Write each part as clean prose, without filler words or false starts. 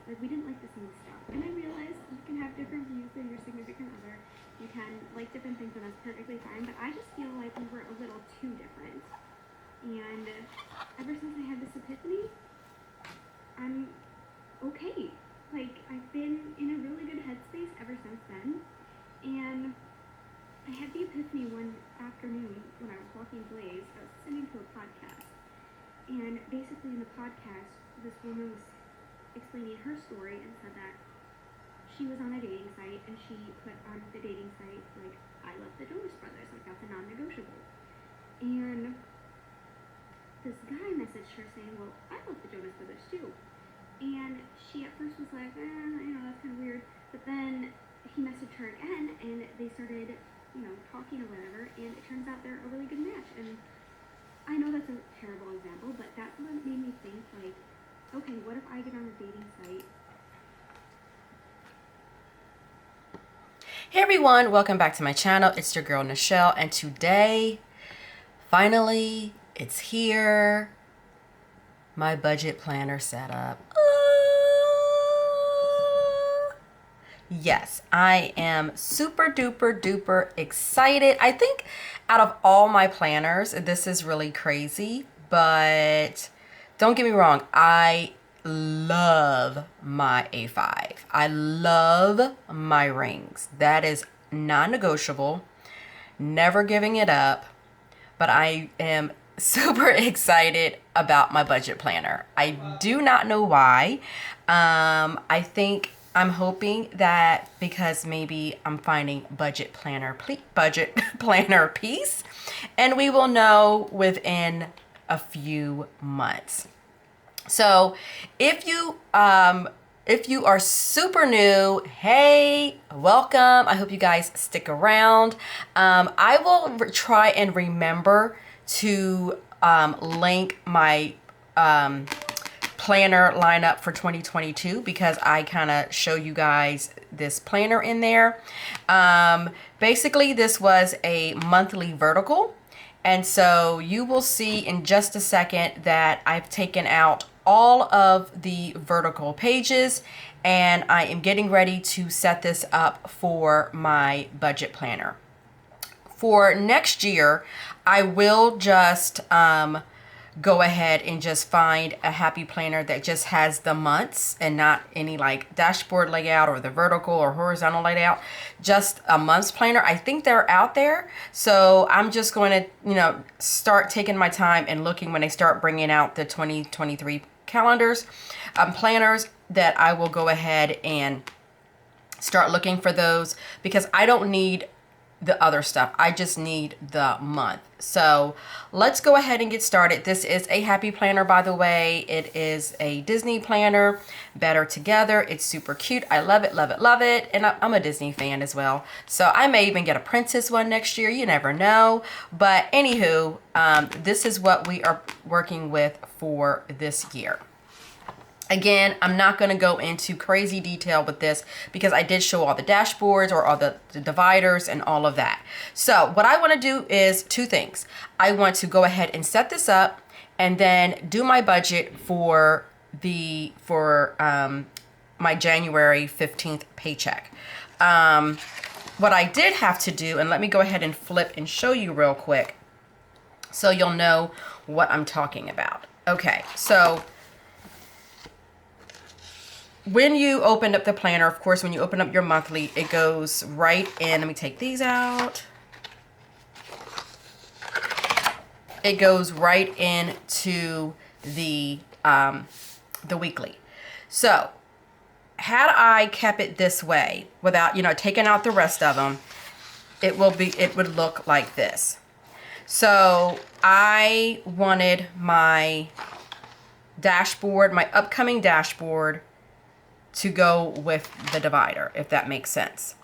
like, we didn't like the same stuff. And I realized you can have different views than your significant other. You can like different things, and that's perfectly fine. But I just feel like we were a little too different. And ever since I had this epiphany, I'm okay. Like, I've been in a really good headspace ever since then. And I had the epiphany one afternoon when I was walking Blaze. I was listening to a podcast. And basically in the podcast, this woman was explaining her story and said that she was on a dating site and she put on the dating site, like, I love the Jonas Brothers, like, that's a non-negotiable. And this guy messaged her saying, well, I love the Jonas Brothers too. And she at first was like, that's kind of weird. But then he messaged her again and they started, talking or whatever, and it turns out they're a really good match. And I know that's a terrible example, but that's what made me think, like, okay, what if I get on a dating site? Hey everyone, welcome back to my channel. It's your girl Nichelle, and today, finally, it's here. My budget planner setup. Yes, I am super duper duper excited. I think out of all my planners, this is really crazy, but don't get me wrong, I love my A5. I love my rings. That is non-negotiable, never giving it up, but I am super excited about my budget planner. I do not know why. I'm hoping that because maybe I'm finding budget planner peace, and we will know within a few months. So if you are super new, hey, welcome. I hope you guys stick around. I will try and remember to link my planner lineup for 2022 because I kind of show you guys this planner in there. Basically, this was a monthly vertical. And so you will see in just a second that I've taken out all of the vertical pages and I am getting ready to set this up for my budget planner. For next year, I will just go ahead and just find a happy planner that just has the months and not any like dashboard layout or the vertical or horizontal layout, just a month's planner. I think they're out there. So I'm just going to, start taking my time and looking when they start bringing out the 2023 calendars, planners, that I will go ahead and start looking for those because I don't need the other stuff. I just need the month. So let's go ahead and get started. This is a happy planner, by the way. It is a Disney planner, Better Together. It's super cute. I love it, love it, love it. And I'm a Disney fan as well. So I may even get a princess one next year. You never know. But anywho, this is what we are working with for this year. Again, I'm not going to go into crazy detail with this because I did show all the dashboards or all the dividers and all of that. So what I want to do is two things. I want to go ahead and set this up and then do my budget for my January 15th paycheck. What I did have to do, and let me go ahead and flip and show you real quick so you'll know what I'm talking about. Okay, so when you open up the planner, of course, when you open up your monthly, it goes right in. Let me take these out. It goes right into the weekly. So had I kept it this way without, taking out the rest of them, it would look like this. So I wanted my dashboard, my upcoming dashboard, to go with the divider, if that makes sense.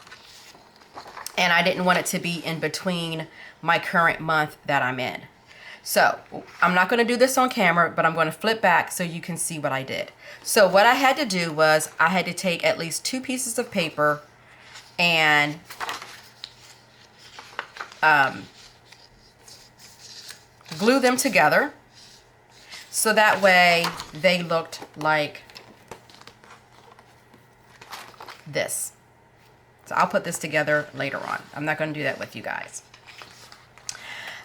And I didn't want it to be in between my current month that I'm in. So I'm not going to do this on camera, but I'm going to flip back so you can see what I did. So what I had to do was I had to take at least 2 pieces of paper and glue them together so that way they looked like this. So I'll put this together later on. I'm not going to do that with you guys.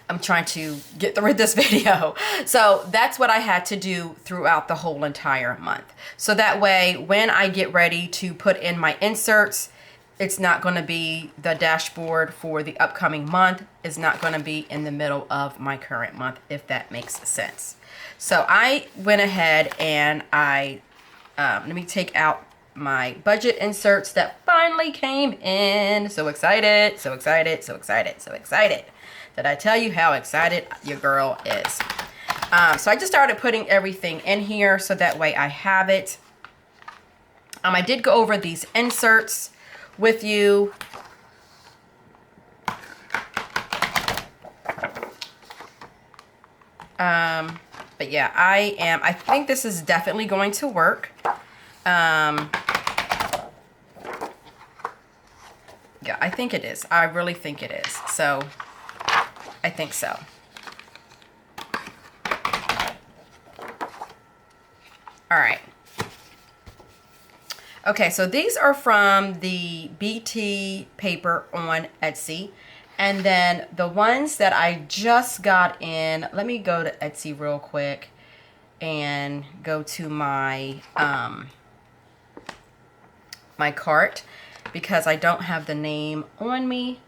I'm trying to get through this video. So that's what I had to do throughout the whole entire month. So that way, when I get ready to put in my inserts, it's not going to be the dashboard for the upcoming month. It's not going to be in the middle of my current month, if that makes sense. So I went ahead and let me take out my budget inserts that finally came in. So excited, so excited, so excited, so excited. Did I tell you how excited your girl is? So I just started putting everything in here so that way I have it. I did go over these inserts with you. But yeah, I think this is definitely going to work. Yeah, I think it is. I really think it is. So I think so. All right. Okay, so these are from the PTPaper on Etsy. And then the ones that I just got in, let me go to Etsy real quick and go to my my cart because I don't have the name on me.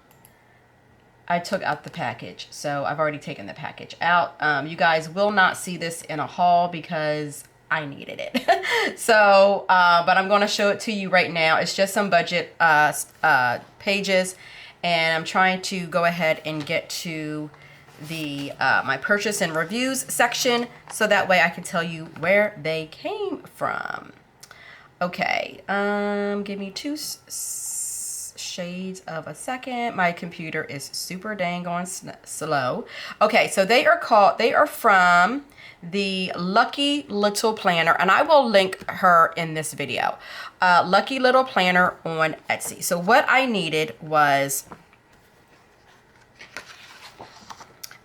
I took out the package, so I've already taken the package out. You guys will not see this in a haul because I needed it. So, but I'm going to show it to you right now. It's just some budget pages, and I'm trying to go ahead and get to the my purchase and reviews section so that way I can tell you where they came from. Okay, give me two shades of a second. My computer is super dang on slow. Okay, so they are from the Lucky Little Planner, and I will link her in this video. Lucky Little Planner on Etsy. So what I needed was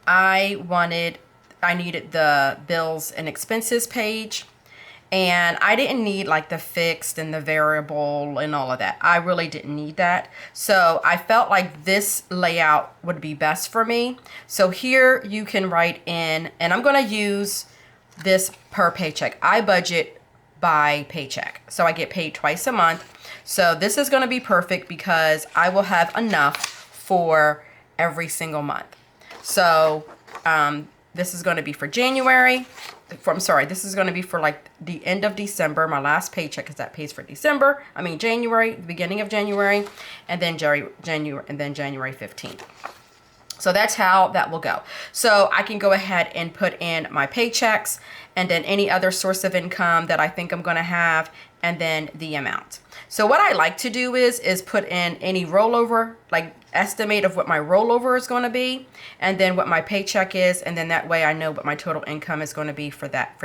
I needed the bills and expenses page. And I didn't need like the fixed and the variable and all of that. I really didn't need that. So I felt like this layout would be best for me. So here you can write in, and I'm going to use this per paycheck. I budget by paycheck. So I get paid twice a month. So this is going to be perfect because I will have enough for every single month. So this is going to be for January. This is going to be for like the end of December, my last paycheck, because that pays for January, the beginning of January, and then January 15th. So that's how that will go. So I can go ahead and put in my paychecks and then any other source of income that I think I'm going to have, and then the amount. So what I like to do is put in any rollover, like estimate of what my rollover is going to be, and then what my paycheck is, and then that way I know what my total income is going to be for that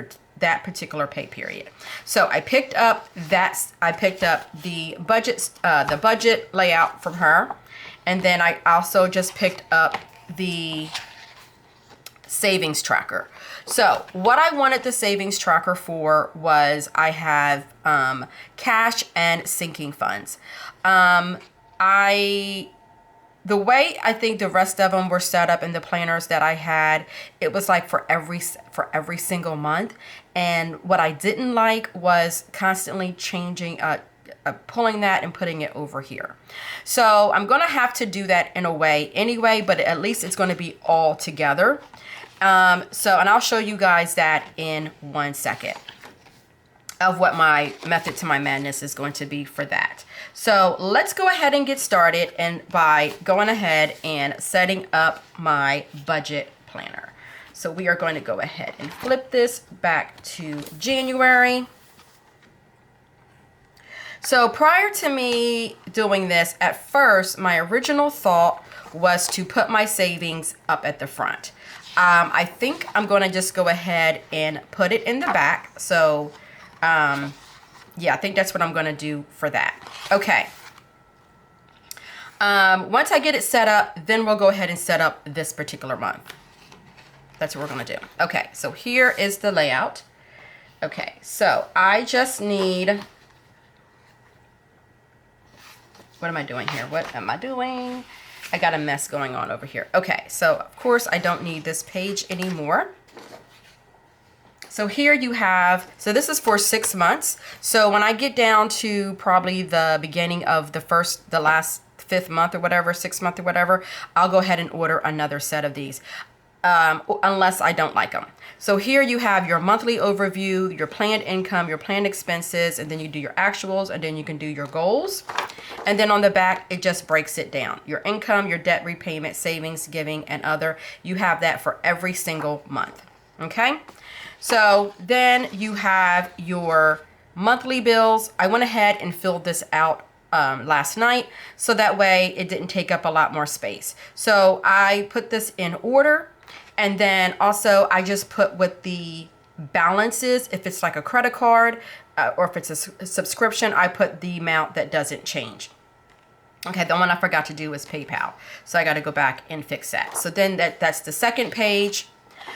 particular pay period. So I picked up the budget layout from her, and then I also just picked up the savings tracker. So what I wanted the savings tracker for was I have cash and sinking funds. The way I think the rest of them were set up in the planners that I had, it was like for every single month. And what I didn't like was constantly changing, pulling that and putting it over here. So I'm going to have to do that in a way anyway, but at least it's going to be all together. And I'll show you guys that in 1 second of what my method to my madness is going to be for that. So let's go ahead and get started by going ahead and setting up my budget planner. So we are going to go ahead and flip this back to January. So prior to me doing this, at first, my original thought was to put my savings up at the front. I think I'm going to just go ahead and put it in the back. So yeah, I think that's what I'm going to do for that. Okay. Once I get it set up, then we'll go ahead and set up this particular month. That's what we're going to do. Okay, so here is the layout. Okay, so I just need what am I doing here? What am I doing? I got a mess going on over here. Okay, so of course I don't need this page anymore. So here you have, so this is for 6 months. So when I get down to probably the beginning of the last 5th month or whatever, 6th month or whatever, I'll go ahead and order another set of these. Unless I don't like them. So here you have your monthly overview, your planned income, your planned expenses, and then you do your actuals, and then you can do your goals. And then on the back, it just breaks it down. Your income, your debt repayment, savings, giving, and other. You have that for every single month. Okay? So then you have your monthly bills. I went ahead and filled this out last night, so that way it didn't take up a lot more space. So I put this in order. And then also I just put what the balance is. If it's like a credit card or if it's a subscription, I put the amount that doesn't change. Okay, the one I forgot to do is PayPal. So I got to go back and fix that. So then that's the second page.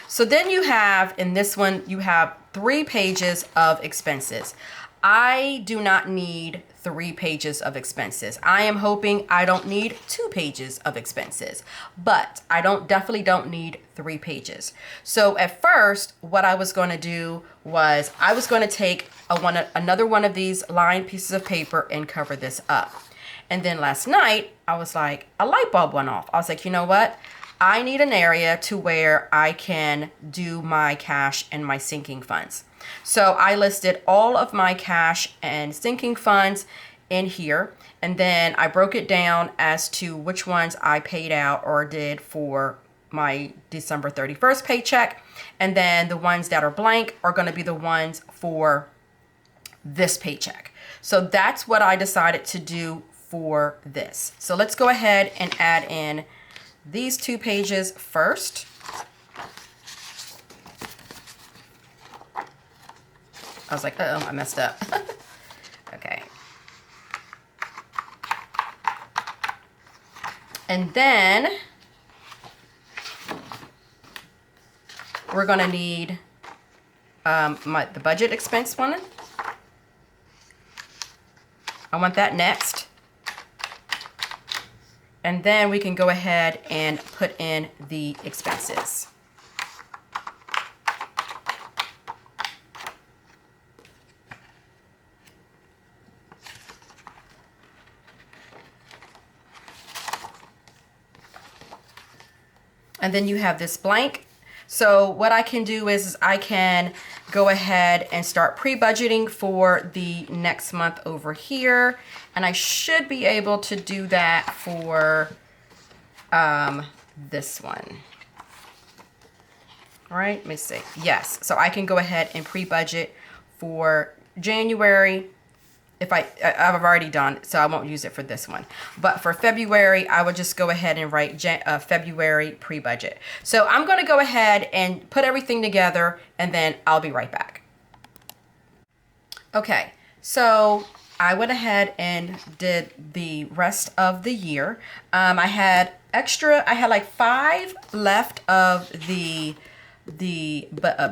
So then you have, in this one, you have 3 pages of expenses. I do not need 3 pages of expenses. I am hoping I don't need 2 pages of expenses, but I definitely don't need 3 pages. So at first, what I was going to do was I was going to take another one of these lined pieces of paper and cover this up. And then last night, I was like, a light bulb went off. I was like, you know what? I need an area to where I can do my cash and my sinking funds. So I listed all of my cash and sinking funds in here. And then I broke it down as to which ones I paid out or did for my December 31st paycheck. And then the ones that are blank are going to be the ones for this paycheck. So that's what I decided to do for this. So let's go ahead and add in these 2 pages first. I was like, uh-oh, I messed up. Okay. And then we're going to need the budget expense one. I want that next. And then we can go ahead and put in the expenses. And then you have this blank. So what I can do is I can go ahead and start pre-budgeting for the next month over here. And I should be able to do that for this one. All right, let me see. Yes, so I can go ahead and pre-budget for January. If I've already done, so I won't use it for this one. But for February, I would just go ahead and write February pre-budget. So I'm going to go ahead and put everything together, and then I'll be right back. Okay, so I went ahead and did the rest of the year. I had like 5 left of the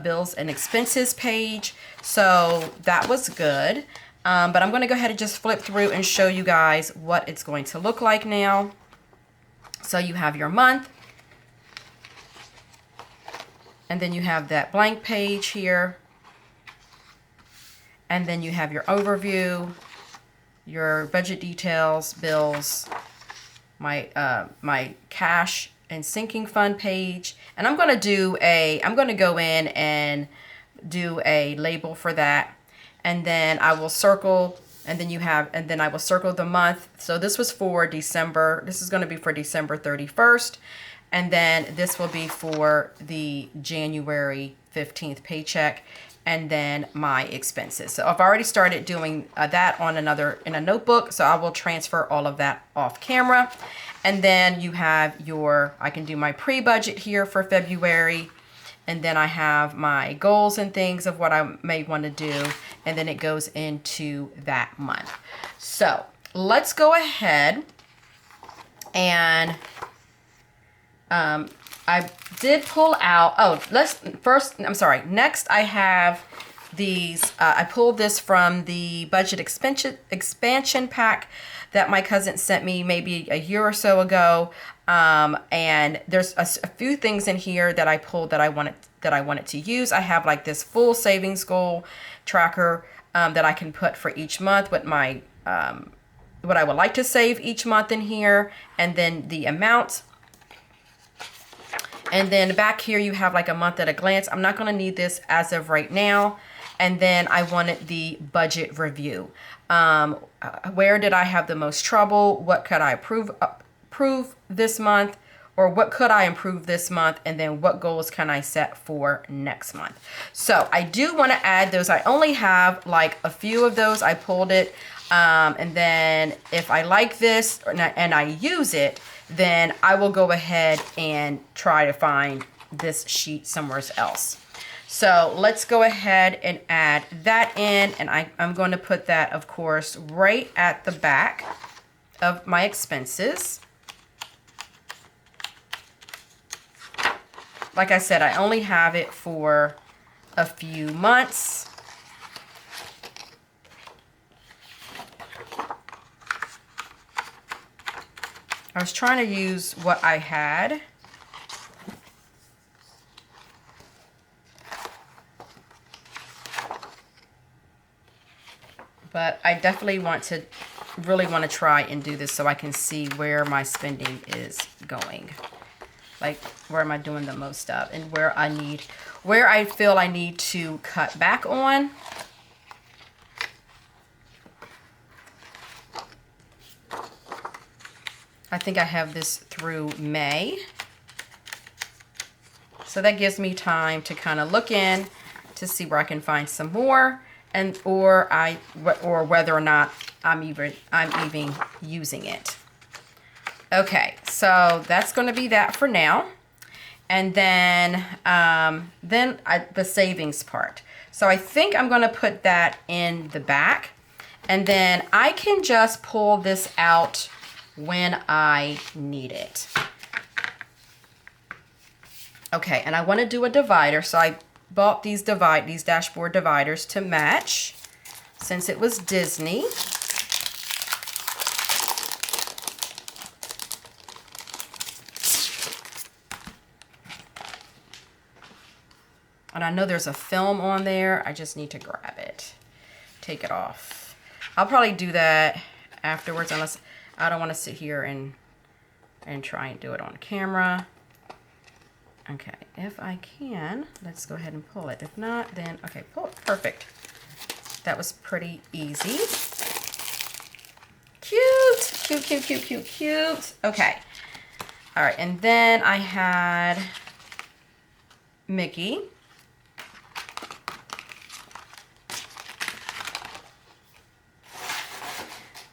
bills and expenses page. So that was good. But I'm going to go ahead and just flip through and show you guys what it's going to look like now. So you have your month. And then you have that blank page here. And then you have your overview, your budget details, bills, my cash and sinking fund page. And I'm going to go in and do a label for that. And then I will circle, and then I will circle the month. So this was for December. This is going to be for December 31st. And then this will be for the January 15th paycheck. And then my expenses. So I've already started doing that in a notebook. So I will transfer all of that off camera. And then you have I can do my pre-budget here for February. And then I have my goals and things of what I may want to do. And then it goes into that month. So let's go ahead and I did pull out, next I have these. I pulled this from the budget expansion pack that my cousin sent me maybe a year or so ago. And there's a few things in here that I pulled that I wanted to use. I have like this full savings goal tracker that I can put for each month with my what I would like to save each month in here, and then the amount. And then back here you have like a month at a glance. I'm not going to need this as of right now. And then I wanted the budget review. Where did I have the most trouble? What could I improve this month? Or what could I improve this month? And then what goals can I set for next month? So I do want to add those. I only have like a few of those. I pulled it. And then if I like this and I use it, then I will go ahead and try to find this sheet somewhere else. So let's go ahead and add that in. And I'm going to put that, of course, right at the back of my expenses. Like I said, I only have it for a few months. I was trying to use what I had. But I definitely really want to try and do this so I can see where my spending is going. Like, where am I doing the most of, and where I feel I need to cut back on. I think I have this through May. So that gives me time to kind of look in to see where I can find some more, or whether or not I'm even using it. Okay, so that's going to be that for now. And then the savings part. So I think I'm going to put that in the back, and then I can just pull this out when I need it. Okay, and I want to do a divider, so I bought these dashboard dividers to match since it was Disney. And I know there's a film on there. I just need to grab it, take it off. I'll probably do that afterwards, unless I don't want to sit here and try and do it on camera. Okay, if I can, let's go ahead and pull it. If not, then, okay, pull it. Perfect. That was pretty easy. Cute, cute, cute, cute, cute, cute. Okay. All right, and then I had Mickey.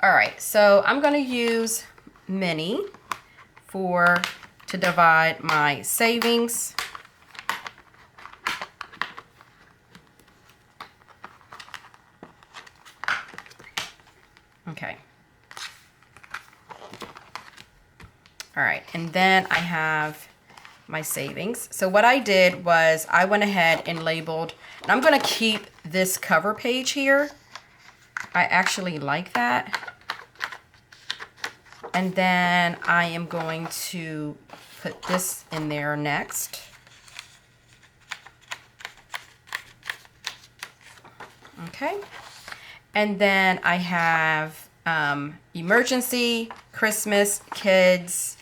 All right, so I'm going to use Minnie to divide my savings. Okay. All right, and then I have my savings. So what I did was I went ahead and labeled, and I'm going to keep this cover page here. I actually like that. And then I am going to put this in there next. Okay. And then I have emergency, Christmas, kids,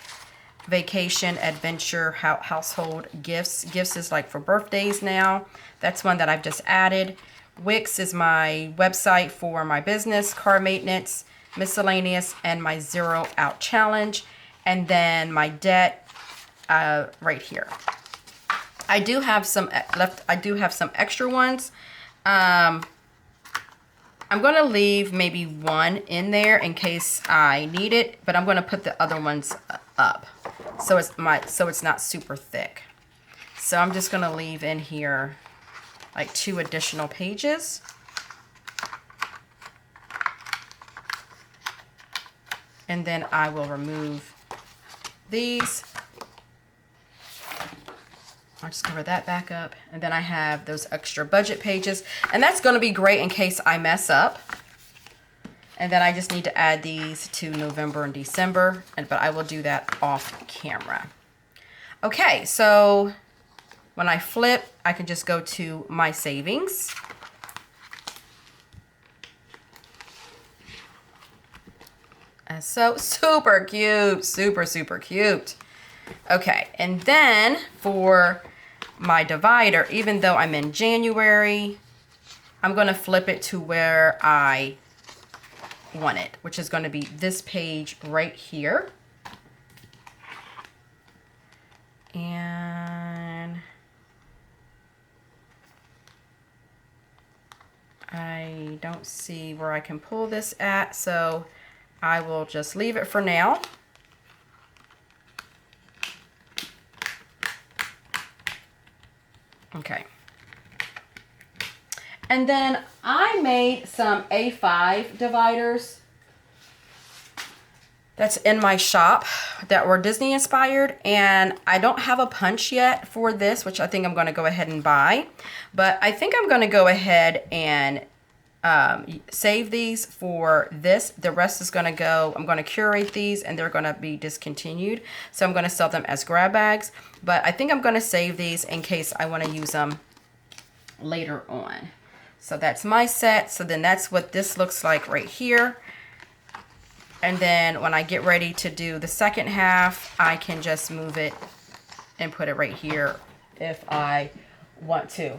vacation, adventure, household, gifts. Gifts is like for birthdays now. That's one that I've just added. Wix is my website for my business, car maintenance, miscellaneous, and my 0 out challenge. And then my debt right here. I do have some left. I do have some extra ones. I'm going to leave maybe one in there in case I need it, but I'm going to put the other ones up so it's not super thick. So I'm just going to leave in here like 2 additional pages. And then I will remove these. I'll just cover that back up. And then I have those extra budget pages. And that's going to be great in case I mess up. And then I just need to add these to November and December. But I will do that off camera. Okay, so when I flip, I can just go to my savings. And so super cute, super, super cute. Okay, and then for my divider, even though I'm in January, I'm gonna flip it to where I want it, which is gonna be this page right here. And I don't see where I can pull this at, so I will just leave it for now. Okay. And then I made some A5 dividers that's in my shop that were Disney inspired, and I don't have a punch yet for this, which I think I'm going to go ahead and buy, but I think I'm going to go ahead and save these for this. The rest is going to go, I'm going to curate these and they're going to be discontinued. So I'm going to sell them as grab bags, but I think I'm going to save these in case I want to use them later on. So that's my set. So then that's what this looks like right here. And then when I get ready to do the second half, I can just move it and put it right here if I want to.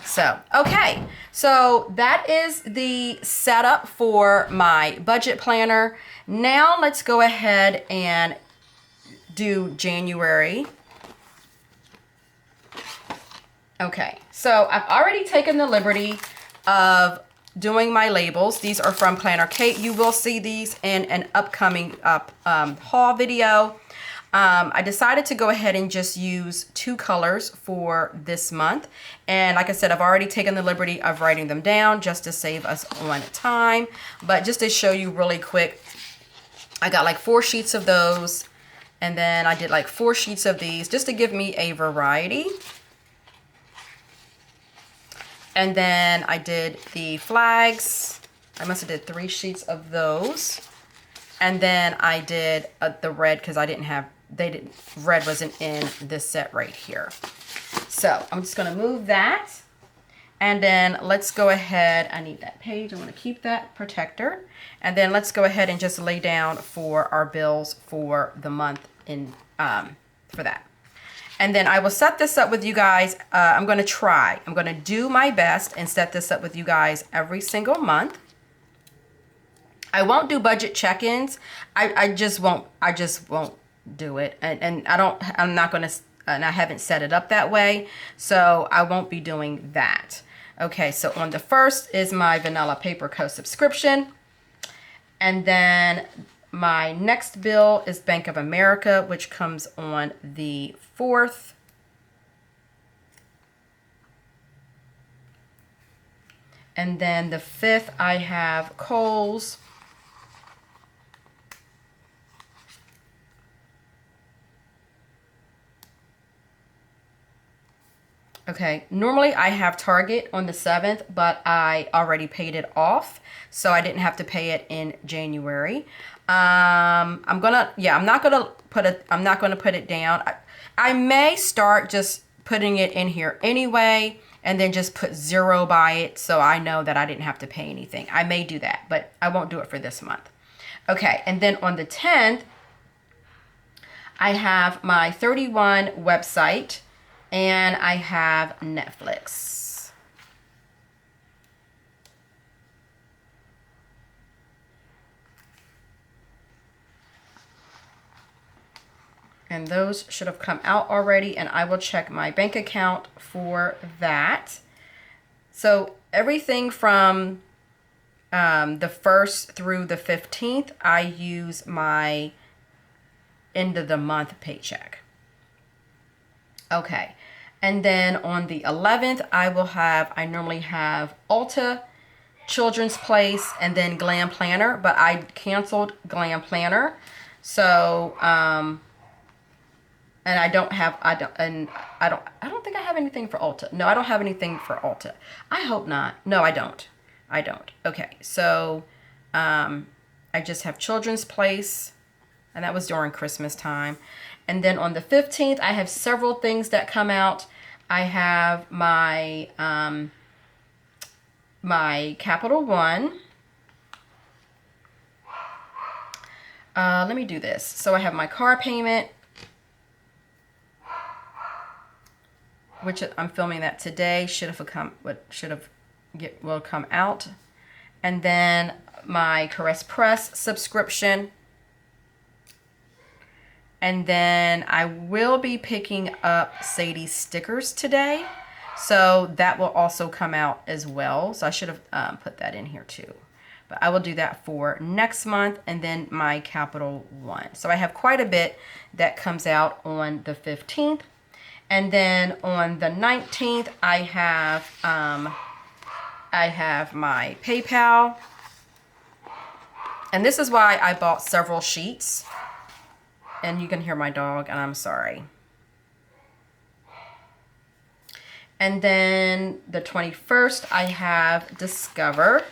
So, okay, so that is the setup for my budget planner. Now let's go ahead and do January. Okay, so I've already taken the liberty of doing my labels. These are from PlannerKate. You will see these in an upcoming haul video. I decided to go ahead and just use 2 colors for this month. And like I said, I've already taken the liberty of writing them down just to save us on time. But just to show you really quick, I got like 4 sheets of those. And then I did like 4 sheets of these just to give me a variety. And then I did the flags. I must have did 3 sheets of those. And then I did the red because I didn't have, red wasn't in this set right here. So I'm just gonna move that. And then let's go ahead, I need that page, I wanna keep that protector. And then let's go ahead and just lay down for our bills for the month in for that. And then I will set this up with you guys. I'm gonna do my best and set this up with you guys every single month. I won't do budget check-ins. I just won't do it. And I'm not gonna, and I haven't set it up that way. So I won't be doing that. Okay, so on the 1st is my Vanilla Paper Co. subscription. And then my next bill is Bank of America, which comes on the 4th. And then the 5th, I have Kohl's. Okay, normally I have Target on the 7th, but I already paid it off, so I didn't have to pay it in January. I'm not gonna put it down. I may start just putting it in here anyway, and then just put 0 by it, so I know that I didn't have to pay anything. I may do that, but I won't do it for this month. Okay, and then on the 10th, I have my 31 website. And I have Netflix. And those should have come out already, and I will check my bank account for that. So everything from the 1st through the 15th, I use my end of the month paycheck. Okay, and then on the 11th, I normally have Ulta, Children's Place, and then Glam Planner, but I canceled Glam Planner. So And I don't think I have anything for Ulta. No, I don't have anything for Ulta. I hope not. No, I don't. Okay, so I just have Children's Place, and that was during Christmas time. And then on the 15th, I have several things that come out. I have my my Capital One. Let me do this. So I have my car payment, which I'm filming that today. Will come out. And then my Caress Press subscription. And then I will be picking up Sadie's stickers today. So that will also come out as well. So I should have put that in here too. But I will do that for next month, and then my Capital One. So I have quite a bit that comes out on the 15th. And then on the 19th, I have my PayPal. And this is why I bought several sheets. And you can hear my dog, and I'm sorry. And then the 21st, I have Discover.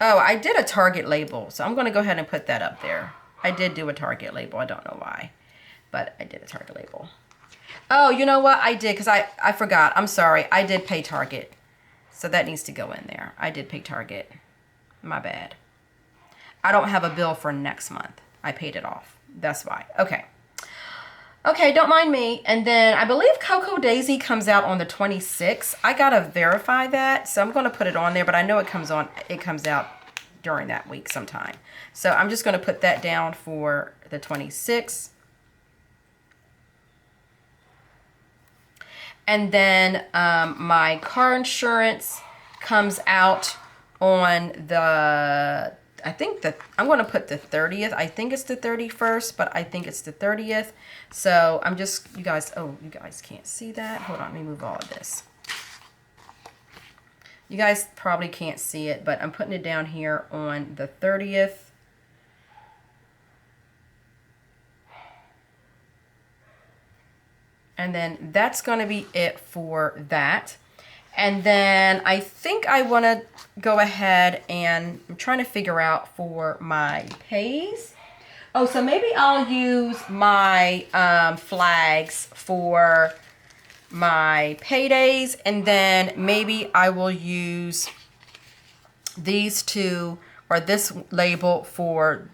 Oh, I did a Target label, so I'm going to go ahead and put that up there. I did do a Target label. I don't know why, but I did a Target label. Oh, you know what? I did, because I forgot. I'm sorry. I did pay Target, so that needs to go in there. I did pay Target. My bad. I don't have a bill for next month. I paid it off. That's why. Okay. Okay, don't mind me. And then I believe Cocoa Daisy comes out on the 26th. I gotta verify that, so I'm gonna put it on there, but I know it comes out during that week sometime. So I'm just gonna put that down for the 26th. And then my car insurance comes out on the, I'm going to put the 30th. I think it's the 31st, but I think it's the 30th. So I'm just, you guys can't see that. Hold on, let me move all of this. You guys probably can't see it, but I'm putting it down here on the 30th. And then that's going to be it for that. And then I think I want to go ahead and I'm trying to figure out for my pays. Oh, so maybe I'll use my flags for my paydays, and then maybe I will use these two or this label for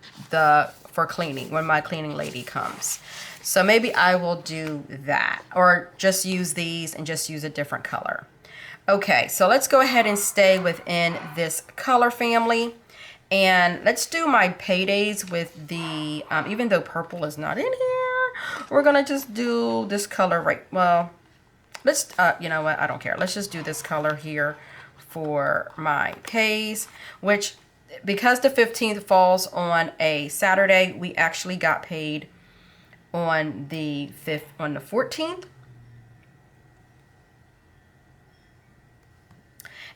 cleaning when my cleaning lady comes. So maybe I will do that, or just use these and just use a different color. Okay, so let's go ahead and stay within this color family. And let's do my paydays with the, even though purple is not in here, we're gonna just do this color right, well, let's, you know what, I don't care. Let's just do this color here for my pays, which, because the 15th falls on a Saturday, we actually got paid on the 14th.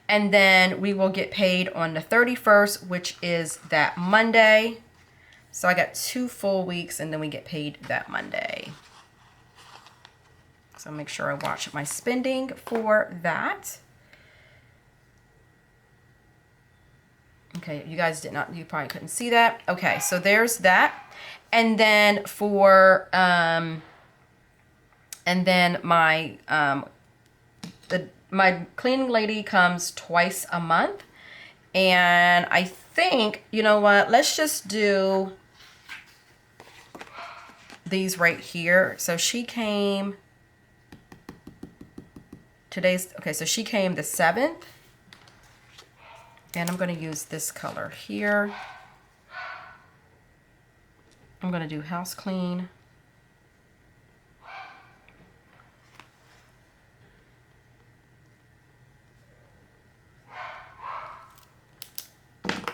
And then we will get paid on the 31st, which is that Monday. So I got 2 full weeks, and then we get paid that Monday. So make sure I watch my spending for that. Okay, you guys you probably couldn't see that. Okay, so there's that. And then for, and then my cleaning lady comes twice a month. And I think, you know what, let's just do these right here. So she came, so she came the 7th. And I'm going to use this color here. I'm going to do house clean.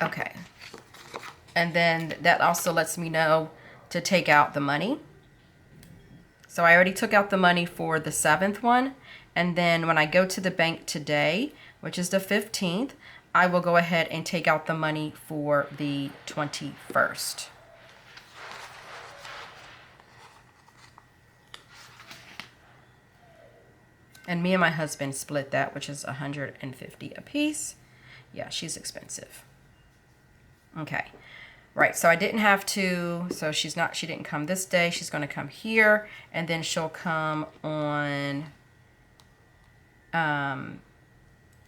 Okay. And then that also lets me know to take out the money. So I already took out the money for the 7th one. And then when I go to the bank today, which is the 15th, I will go ahead and take out the money for the 21st. And me and my husband split that, which is $150 a piece. Yeah, she's expensive. Okay. Right, so I didn't have to, so she didn't come this day. She's going to come here, and then she'll come on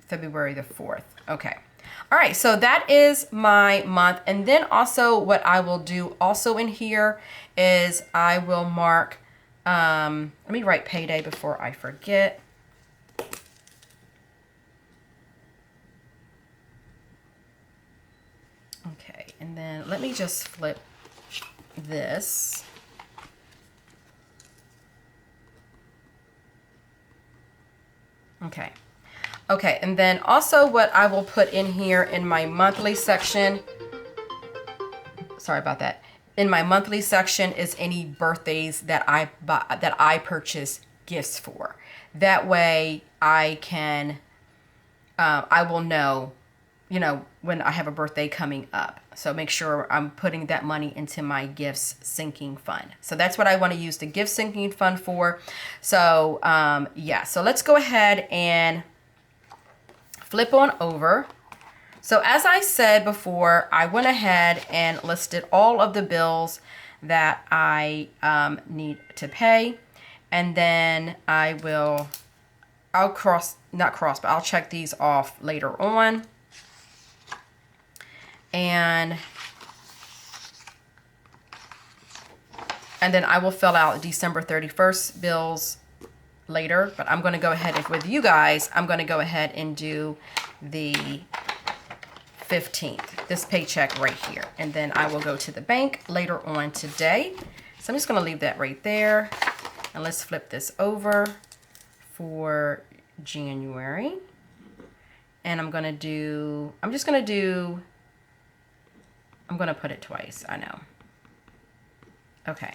February the 4th. Okay. All right, so that is my month. And then also what I will do also in here is I will mark, let me write payday before I forget. Okay, and then let me just flip this. Okay. Okay, and then also what I will put in here in my monthly section, sorry about that, in my monthly section is any birthdays that I purchase gifts for. That way I can, I will know, when I have a birthday coming up. So make sure I'm putting that money into my gifts sinking fund. So that's what I want to use the gift sinking fund for. So yeah, so let's go ahead and flip on over. So as I said before, I went ahead and listed all of the bills that I need to pay. And then I'll check these off later on. And then I will fill out December 31st bills later, but I'm going to go ahead and with you guys, I'm going to go ahead and do the 15th, this paycheck right here. And then I will go to the bank later on today. So I'm just going to leave that right there. And let's flip this over for January. And I'm going to put it twice, I know. Okay.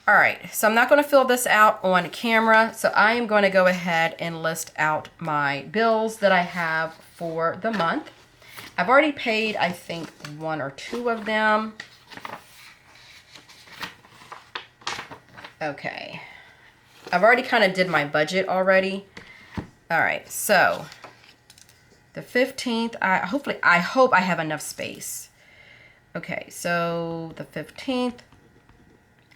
All right, so I'm not going to fill this out on camera. So I am going to go ahead and list out my bills that I have for the month. I've already paid, I think, 1 or 2 of them. Okay. I've already kind of did my budget already. All right, so the 15th, I hope I have enough space. Okay, so the 15th,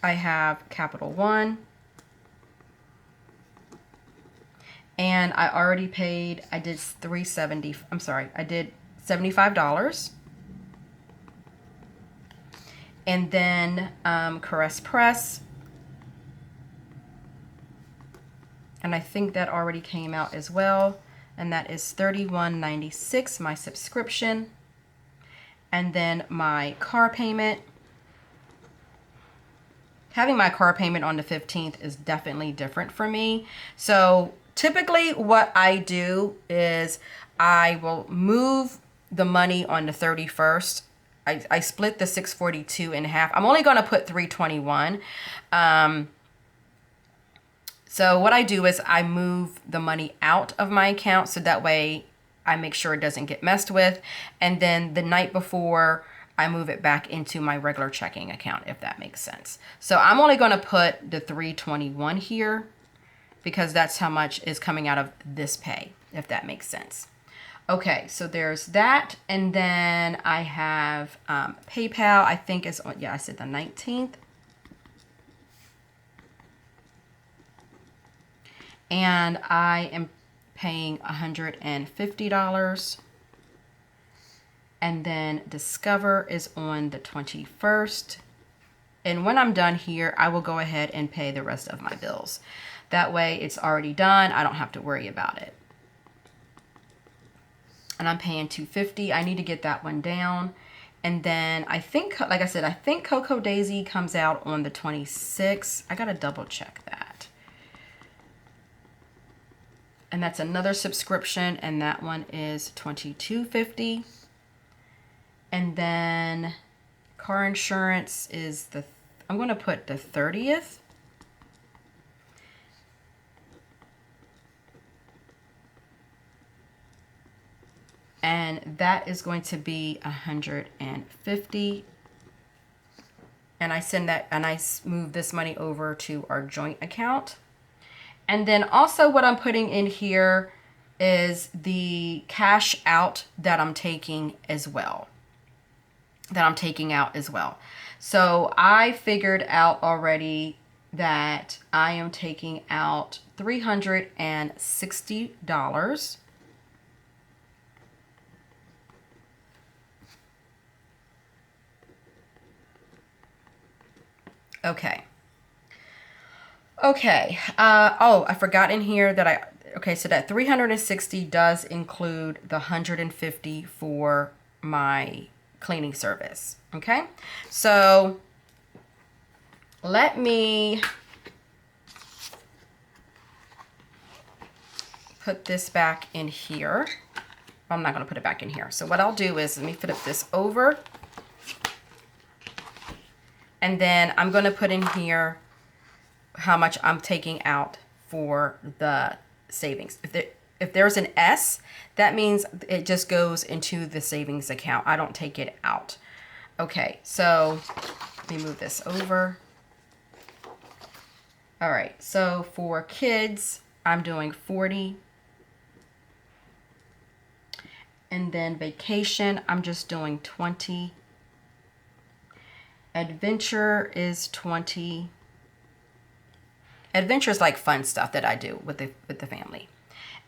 I have Capital One. And I already paid, I did $75. And then Caress Press. And I think that already came out as well. And that is $31.96, my subscription. And then my car payment. Having my car payment on the 15th is definitely different for me. So typically what I do is I will move the money on the 31st. I split the $642 in half. I'm only going to put $321. So what I do is I move the money out of my account so that way I make sure it doesn't get messed with. And then the night before, I move it back into my regular checking account, if that makes sense. So I'm only going to put the $321 here because that's how much is coming out of this pay, if that makes sense. Okay, so there's that. And then I have PayPal, I think is, I said the 19th. And I am paying $150. And then Discover is on the 21st. And when I'm done here, I will go ahead and pay the rest of my bills. That way it's already done. I don't have to worry about it. And I'm paying $250. I need to get that one down. And then I think, like I said, I think Cocoa Daisy comes out on the 26th. I got to double check that. And that's another subscription. And that one is $22.50. And then car insurance is I'm going to put the 30th. And that is going to be $150. And I send that, and I move this money over to our joint account. And then also what I'm putting in here is the cash out that I'm taking as well. So I figured out already that I am taking out $360. Okay. Okay. Oh, I forgot in here that so that 360 does include the 150 for my cleaning service. Okay. So let me put this back in here. I'm not going to put it back in here. So what I'll do is let me flip this over. And then I'm going to put in here how much I'm taking out for the savings. If there's an S, that means it just goes into the savings account. I don't take it out. Okay, so let me move this over. All right, so for kids, I'm doing 40. And then vacation, I'm just doing 20. Adventure is 20. Adventure is like fun stuff that I do with the family.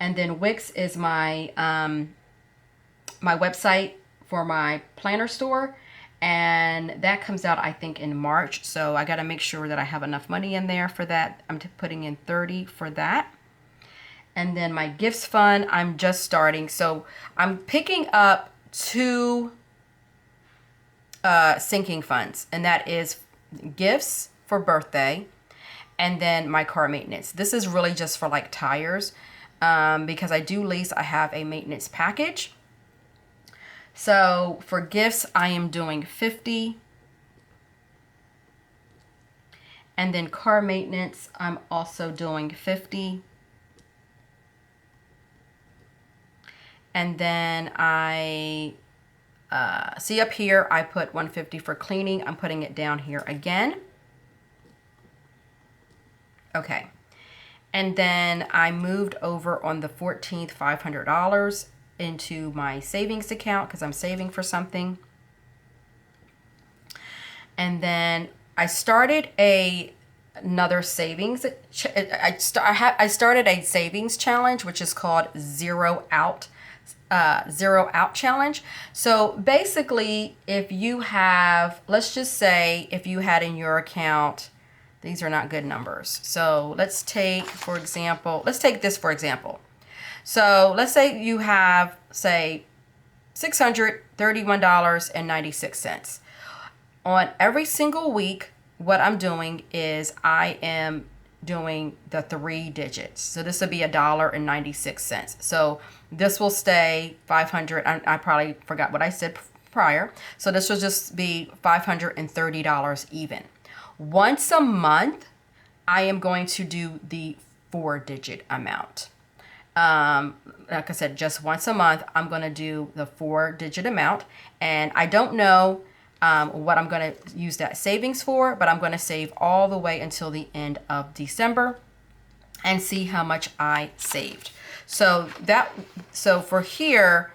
And then Wix is my my website for my planner store, and that comes out I think in March. So I got to make sure that I have enough money in there for that. I'm putting in 30 for that. And then my gifts fund, I'm just starting. So I'm picking up 2 sinking funds, and that is gifts for birthday and then my car maintenance. This is really just for like tires because I do lease. I have a maintenance package. So for gifts, I am doing 50. And then car maintenance, I'm also doing 50. And then I see up here, I put 150 for cleaning. I'm putting it down here again. Okay. And then I moved over on the 14th $500 into my savings account because I'm saving for something. And then I started another savings. I started a savings challenge, which is called Zero Out Challenge. So basically, if you have, let's just say if you had in your account, these are not good numbers. So let's take this for example. So let's say you have, say, $631.96. On every single week, what I'm doing is I am doing the 3 digits. So this will be $1.96. So this will stay 500. I probably forgot what I said prior. So this will just be $530 even. Once a month, I am going to do the 4-digit amount. Like I said, just once a month, I'm going to do the 4-digit amount. And I don't know what I'm going to use that savings for, but I'm going to save all the way until the end of December and see how much I saved. So for here,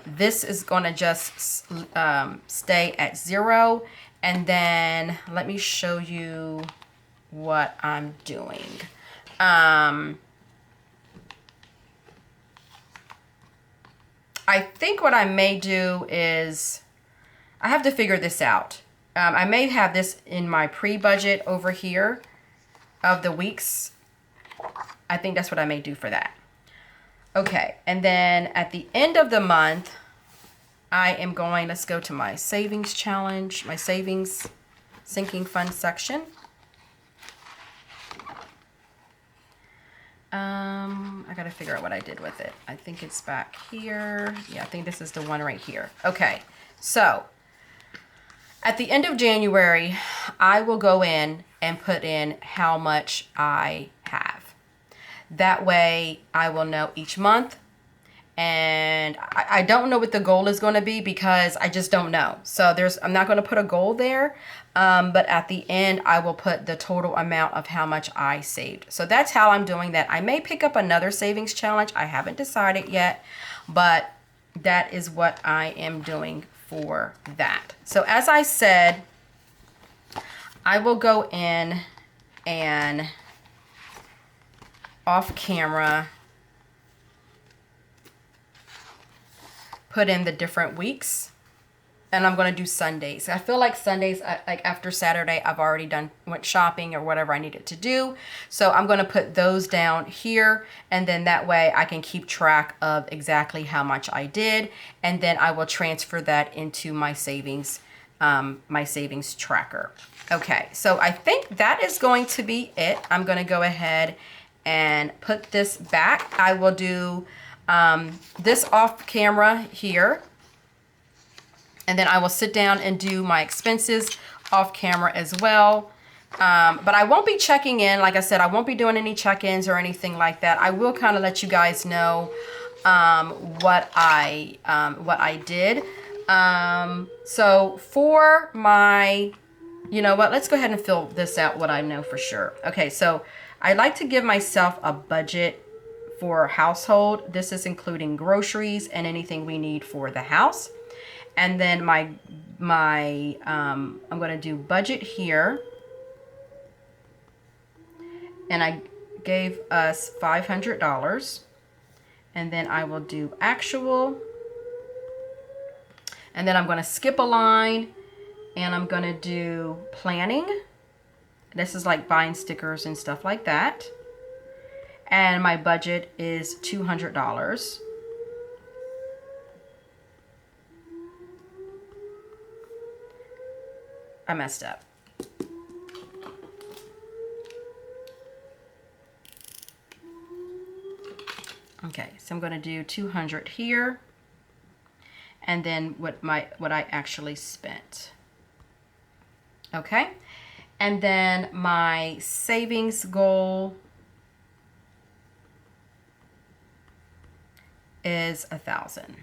this is going to just stay at 0. And then let me show you what I'm doing. I think what I may do is, I have to figure this out. I may have this in my pre-budget over here of the weeks. I think that's what I may do for that. Okay, and then at the end of the month, I am going, let's go to my savings challenge, my savings sinking fund section. I gotta figure out what I did with it. I think it's back here. Yeah, I think this is the one right here. Okay, so at the end of January, I will go in and put in how much I have. That way I will know each month, And I don't know what the goal is going to be because I just don't know. So I'm not going to put a goal there. But at the end, I will put the total amount of how much I saved. So that's how I'm doing that. I may pick up another savings challenge. I haven't decided yet, but that is what I am doing for that. So as I said, I will go in and off camera put in the different weeks, and I'm going to do Sundays. I feel like Sundays, like after Saturday, I've already went shopping or whatever I needed to do. So I'm going to put those down here, and then that way I can keep track of exactly how much I did, and then I will transfer that into my savings tracker. Okay, so I think that is going to be it. I'm going to go ahead and put this back. I will do this off camera here, and then I will sit down and do my expenses off camera as well. But I won't be checking in. Like I said, I won't be doing any check-ins or anything like that. I will kind of let you guys know what I did. So for my, you know what, let's go ahead and fill this out, what I know for sure. Okay, so I like to give myself a budget for household. This is including groceries and anything we need for the house. And then I'm going to do budget here. And I gave us $500. And then I will do actual. And then I'm going to skip a line, and I'm going to do planning. This is like buying stickers and stuff like that. And my budget is $200. I messed up. Okay, so I'm going to do 200 here, and then what I actually spent. Okay, and then my savings goal is 1,000.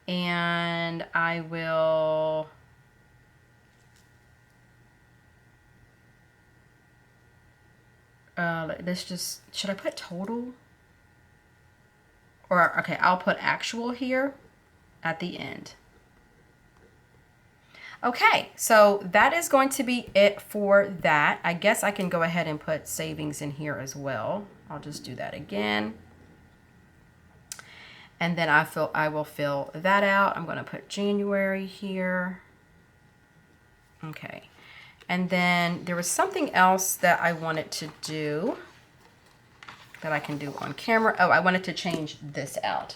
And I will let's just, should I put total? Or okay, I'll put actual here at the end. Okay, so that is going to be it for that. I guess I can go ahead and put savings in here as well. I'll just do that again. And then I will fill that out. I'm going to put January here. Okay. And then there was something else that I wanted to do that I can do on camera. Oh, I wanted to change this out.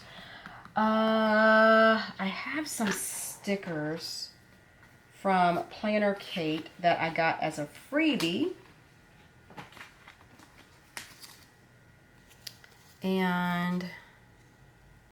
I have some stickers from PlannerKate that I got as a freebie. And